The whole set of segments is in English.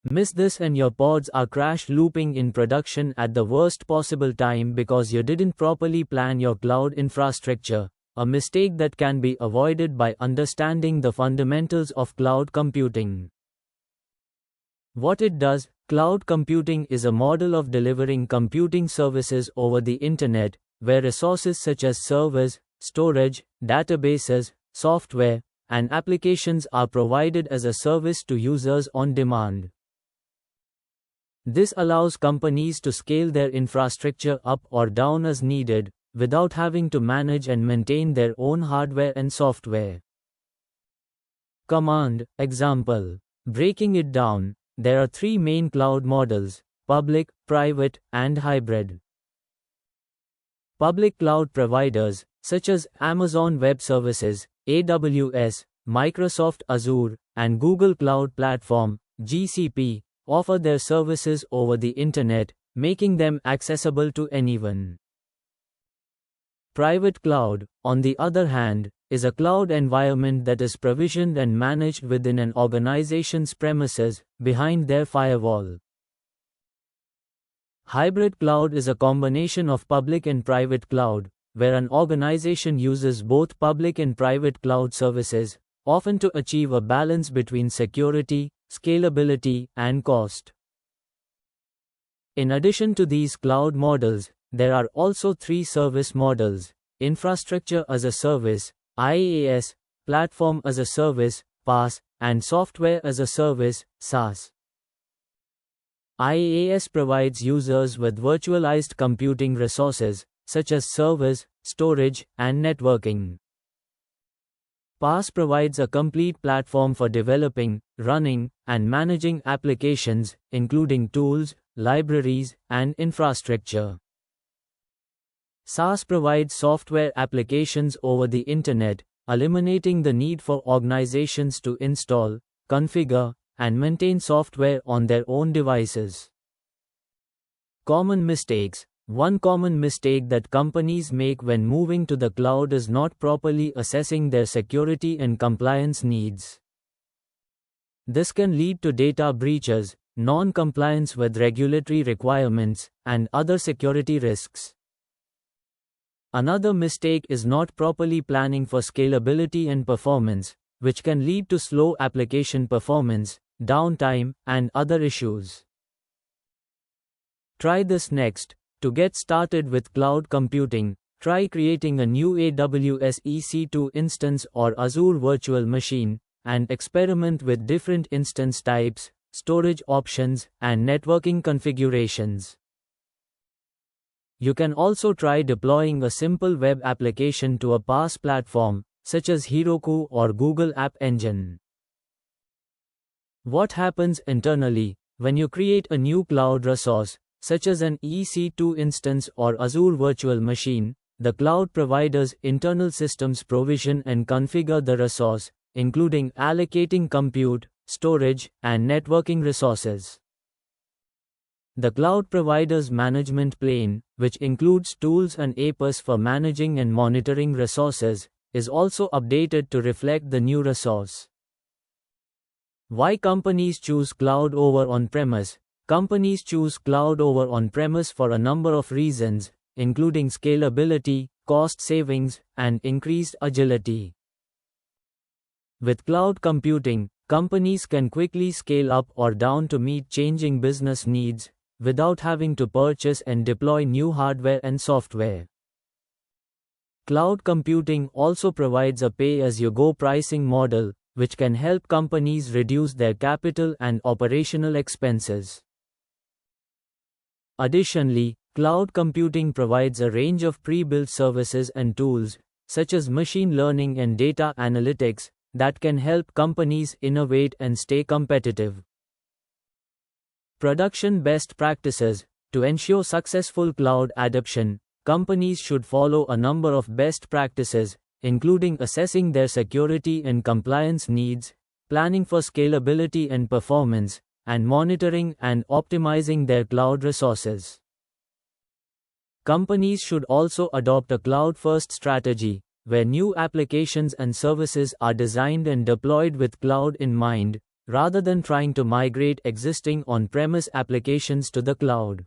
Miss this and your pods are crash looping in production at the worst possible time because you didn't properly plan your cloud infrastructure, a mistake that can be avoided by understanding the fundamentals of cloud computing. What it does: cloud computing is a model of delivering computing services over the internet, where resources such as servers, storage, databases, software, and applications are provided as a service to users on demand. This allows companies to scale their infrastructure up or down as needed, without having to manage and maintain their own hardware and software. Command example. Breaking it down, there are three main cloud models: public, private, and hybrid. Public cloud providers, such as Amazon Web Services, AWS, Microsoft Azure, and Google Cloud Platform, GCP, offer their services over the internet, making them accessible to anyone. Private cloud, on the other hand, is a cloud environment that is provisioned and managed within an organization's premises, behind their firewall. Hybrid cloud is a combination of public and private cloud, where an organization uses both public and private cloud services, often to achieve a balance between security, scalability, and cost. In addition to these cloud models, there are also three service models: infrastructure as a service, IaaS, platform as a service, PaaS, and software as a service, SaaS. IaaS provides users with virtualized computing resources, such as servers, storage, and networking. PaaS provides a complete platform for developing, running, and managing applications, including tools, libraries, and infrastructure. SaaS provides software applications over the internet, eliminating the need for organizations to install, configure, and maintain software on their own devices. Common mistakes. One common mistake that companies make when moving to the cloud is not properly assessing their security and compliance needs. This can lead to data breaches, non-compliance with regulatory requirements, and other security risks. Another mistake is not properly planning for scalability and performance, which can lead to slow application performance, downtime, and other issues. Try this next. To get started with cloud computing, try creating a new AWS EC2 instance or Azure virtual machine, and experiment with different instance types, storage options, and networking configurations. You can also try deploying a simple web application to a PaaS platform, such as Heroku or Google App Engine. What happens internally when you create a new cloud resource, such as an EC2 instance or Azure virtual machine? The cloud provider's internal systems provision and configure the resource, including allocating compute, storage, and networking resources. The cloud provider's management plane, which includes tools and APIs for managing and monitoring resources, is also updated to reflect the new resource. Why companies choose cloud over on-premise? Companies choose cloud over on-premise for a number of reasons, including scalability, cost savings, and increased agility. With cloud computing, companies can quickly scale up or down to meet changing business needs, without having to purchase and deploy new hardware and software. Cloud computing also provides a pay-as-you-go pricing model, which can help companies reduce their capital and operational expenses. Additionally, cloud computing provides a range of pre-built services and tools, such as machine learning and data analytics, that can help companies innovate and stay competitive. Production best practices. To ensure successful cloud adoption, companies should follow a number of best practices, including assessing their security and compliance needs, planning for scalability and performance, and monitoring and optimizing their cloud resources. Companies should also adopt a cloud-first strategy, where new applications and services are designed and deployed with cloud in mind, rather than trying to migrate existing on-premise applications to the cloud.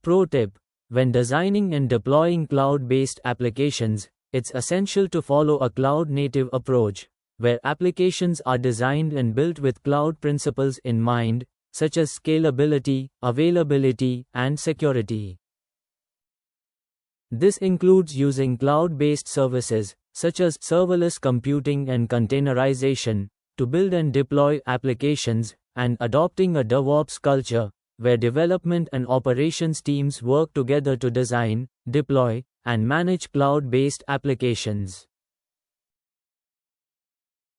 Pro tip: when designing and deploying cloud-based applications, it's essential to follow a cloud-native approach, where applications are designed and built with cloud principles in mind, such as scalability, availability, and security. This includes using cloud-based services, such as serverless computing and containerization, to build and deploy applications, and adopting a DevOps culture, where development and operations teams work together to design, deploy, and manage cloud-based applications.